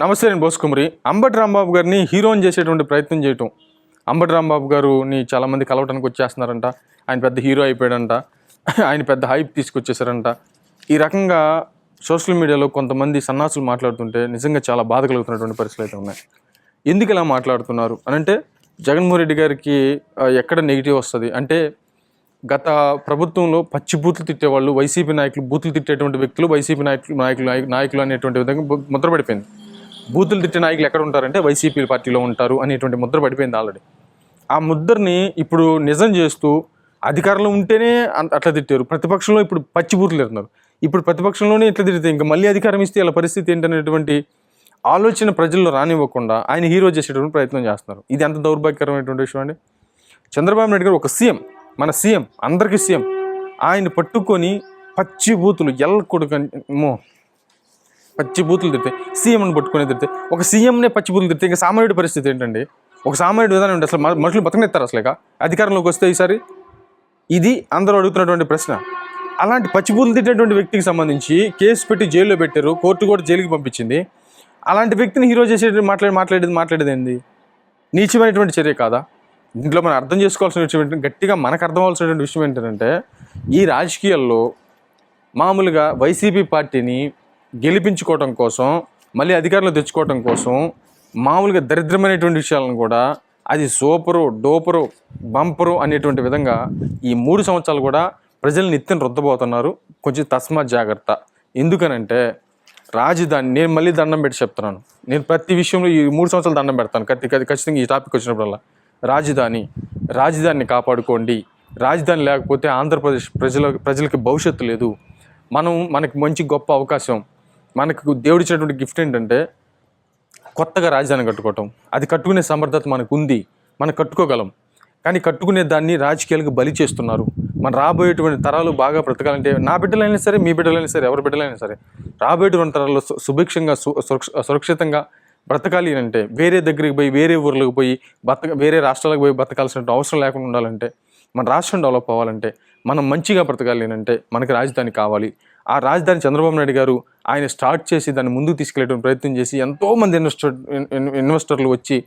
నమస్తే, నేను బోసుకుమరి. అంబటి రాంబాబు గారిని హీరోని చేసేటువంటి ప్రయత్నం చేయటం. అంబటి రాంబాబు గారుని చాలామంది కలవటానికి వచ్చేస్తున్నారంట. ఆయన పెద్ద హీరో అయిపోయాడంట. ఆయన పెద్ద హైప్ తీసుకొచ్చేసారంట. ఈ రకంగా సోషల్ మీడియాలో కొంతమంది సన్నాసులు మాట్లాడుతుంటే నిజంగా చాలా బాధ కలుగుతున్నటువంటి పరిస్థితులు అయితే ఉన్నాయి. ఎందుకు ఇలా మాట్లాడుతున్నారు అనంటే, జగన్మోహన్ రెడ్డి గారికి ఎక్కడ నెగిటివ్ వస్తుంది అంటే, గత ప్రభుత్వంలో పచ్చి బూతులు తిట్టేవాళ్ళు, వైసీపీ నాయకులు, బూతులు తిట్టేటువంటి వ్యక్తులు వైసీపీ నాయకులు అనేటువంటి విధంగా ముద్ర పడిపోయింది. బూతులు తిట్టే నాయకులు ఎక్కడ ఉంటారంటే వైసీపీ పార్టీలో ఉంటారు అనేటువంటి ముద్ర పడిపోయింది ఆల్రెడీ. ఆ ముద్రని ఇప్పుడు నిజం చేస్తూ అధికారంలో ఉంటేనే అట్లా తిట్టారు, ప్రతిపక్షంలో ఇప్పుడు పచ్చి బూతులు తిడుతున్నారు. ఇప్పుడు ప్రతిపక్షంలోనే ఇట్లా తిడితే ఇంకా మళ్ళీ అధికారం ఇస్తే ఇలా పరిస్థితి ఏంటనేటువంటి ఆలోచన ప్రజల్లో రానివ్వకుండా ఆయన హీరో చేసేటువంటి ప్రయత్నం చేస్తున్నారు. ఇది ఎంత దౌర్భాగ్యకరమైనటువంటి విషయం అండి. చంద్రబాబు నాయుడు గారు ఒక సీఎం, మన సీఎం, అందరికీ సీఎం. ఆయన పట్టుకొని పచ్చి బూతులు పచ్చి బూతులు తిడితే, సీఎంని పట్టుకుని తిడితే, ఒక సీఎంనే పచ్చి బూతులు తిడితే ఇంకా సామాన్యుడి పరిస్థితి ఏంటండి? ఒక సామాన్యుడి విధానం ఏంటి? అసలు మనుషులు బతకనెత్తారు అసలేక అధికారంలోకి వస్తే ఈసారి? ఇది అందరూ అడుగుతున్నటువంటి ప్రశ్న. అలాంటి పచ్చి బూతులు తిట్టేటువంటి వ్యక్తికి సంబంధించి కేసు పెట్టి జైల్లో పెట్టారు, కోర్టు కూడా జైలుకి పంపించింది. అలాంటి వ్యక్తిని హీరో చేసే మాట్లాడేది ఏంది? నీచమైనటువంటి చర్య కాదా? దీంట్లో మనం అర్థం చేసుకోవాల్సిన విషయం ఏంటంటే, గట్టిగా మనకు అర్థం అవ్వాల్సినటువంటి విషయం ఏంటంటే, ఈ రాజకీయాల్లో మామూలుగా వైసీపీ పార్టీని గెలిపించుకోవటం కోసం, మళ్ళీ అధికారంలో తెచ్చుకోవటం కోసం మామూలుగా దరిద్రమైనటువంటి విషయాలను కూడా అది సూపరు, డోపరు, బంపరు అనేటువంటి విధంగా ఈ 3 సంవత్సరాలు కూడా ప్రజలు నిత్యం రుద్దబోతున్నారు. కొంచెం తస్మాత్ జాగ్రత్త. ఎందుకనంటే, రాజధాని, నేను మళ్ళీ దండం పెట్టి చెప్తున్నాను, నేను ప్రతి విషయంలో ఈ 3 సంవత్సరాలు దండం పెడతాను ఖచ్చితంగా ఈ టాపిక్ వచ్చినప్పుడల్లా. రాజధానిని కాపాడుకోండి. రాజధాని లేకపోతే ఆంధ్రప్రదేశ్ ప్రజలకి భవిష్యత్తు లేదు. మనకి మంచి గొప్ప అవకాశం, మనకు దేవుడిచ్చినటువంటి గిఫ్ట్ ఏంటంటే కొత్తగా రాజధాని కట్టుకోవటం. అది కట్టుకునే సమర్థత మనకు ఉంది, మనం కట్టుకోగలం. కానీ కట్టుకునే దాన్ని రాజకీయాలకు బలి చేస్తున్నారు. మన రాబోయేటువంటి తరాలు బాగా బ్రతకాలంటే, నా బిడ్డలైనా సరే, మీ బిడ్డలైనా సరే, ఎవరి బిడ్డలైనా సరే, రాబోయేటువంటి తరాల్లో సుభిక్షంగా సురక్షితంగా బ్రతకాలి అంటే, వేరే దగ్గరికి పోయి, వేరే ఊర్లకు పోయి వేరే రాష్ట్రాలకు పోయి బతకాల్సిన అవసరం లేకుండా ఉండాలంటే, మన రాష్ట్రం డెవలప్ అవ్వాలంటే, మనం మంచిగా బ్రతకాలి అంటే మనకి రాజధాని కావాలి. ఆ రాజధాని చంద్రబాబు నాయుడు గారు ఆయన స్టార్ట్ చేసి దాన్ని ముందుకు తీసుకెళ్ళేటువంటి ప్రయత్నం చేసి ఎంతోమంది ఇన్వెస్టర్లు వచ్చి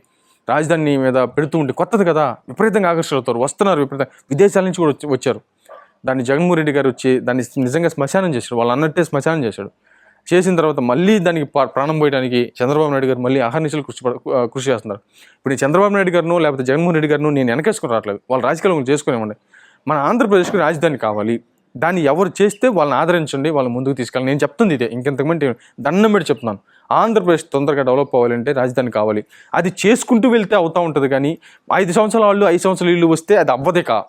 రాజధాని మీద పెడుతూ ఉంటే, కొత్తది కదా, విపరీతంగా ఆకర్షితులవుతారు, వస్తున్నారు, విదేశాల నుంచి కూడా వచ్చారు. దాన్ని జగన్మోహన్ రెడ్డి గారు వచ్చి దాన్ని నిజంగా శ్మశానం చేశాడు. వాళ్ళు అన్నట్టే శ్మశానం చేశాడు. చేసిన తర్వాత మళ్ళీ దానికి ప్రాణం పోయడానికి చంద్రబాబు నాయుడు గారు మళ్ళీ అహర్నిశలు కృషి చేస్తున్నారు. ఇప్పుడు నేను చంద్రబాబు నాయుడు గారిను లేకపోతే జగన్మోహన్ రెడ్డి గారిను నేను వెనకేసుకుని రావట్లేదు. వాళ్ళు రాజకీయాలు చేసుకునేవ్వండి. మన ఆంధ్రప్రదేశ్కి రాజధాని కావాలి. దాన్ని ఎవరు చేస్తే వాళ్ళని ఆదరించండి, వాళ్ళు ముందుకు తీసుకెళ్ళాలి. నేను చెప్తుంది ఇదే, ఇంకెంతమంది దండం పెట్టి చెప్తున్నాను. ఆంధ్రప్రదేశ్ తొందరగా డెవలప్ అవ్వాలంటే రాజధాని కావాలి. అది చేసుకుంటూ వెళ్తే అవుతూ ఉంటుంది. కానీ 5 సంవత్సరాల వాళ్ళు 5 సంవత్సరాలు ఇల్లు వస్తే అది అవ్వదే కా.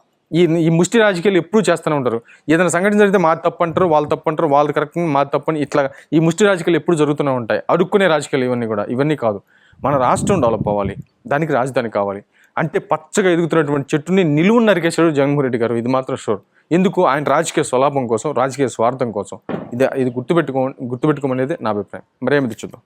ఈ ముష్టి రాజకీయాలు ఎప్పుడూ చేస్తూనే ఉంటారు. ఏదైనా సంఘటన జరిగితే మాది తప్పు అంటారు, వాళ్ళు తప్పు అంటారు, వాళ్ళు కరెక్ట్, మాది తప్పని, ఇట్లా ఈ ముష్టి రాజకీయాలు ఎప్పుడు జరుగుతూనే ఉంటాయి. అడుక్కునే రాజకీయాలు ఇవన్నీ కాదు. మన రాష్ట్రం డెవలప్ అవ్వాలి, దానికి రాజధాని కావాలి. అంటే పచ్చగా ఎదుగుతున్నటువంటి చెట్టుని నిలువున నరికేశాడు జగన్మోహన్ రెడ్డి గారు. ఇది మాత్రం షూర్. ఎందుకు? ఆయన రాజకీయ స్వలాభం కోసం, రాజకీయ స్వార్థం కోసం. ఇది గుర్తుపెట్టుకోమనేది నా అభిప్రాయం. మరేమిది చూద్దాం.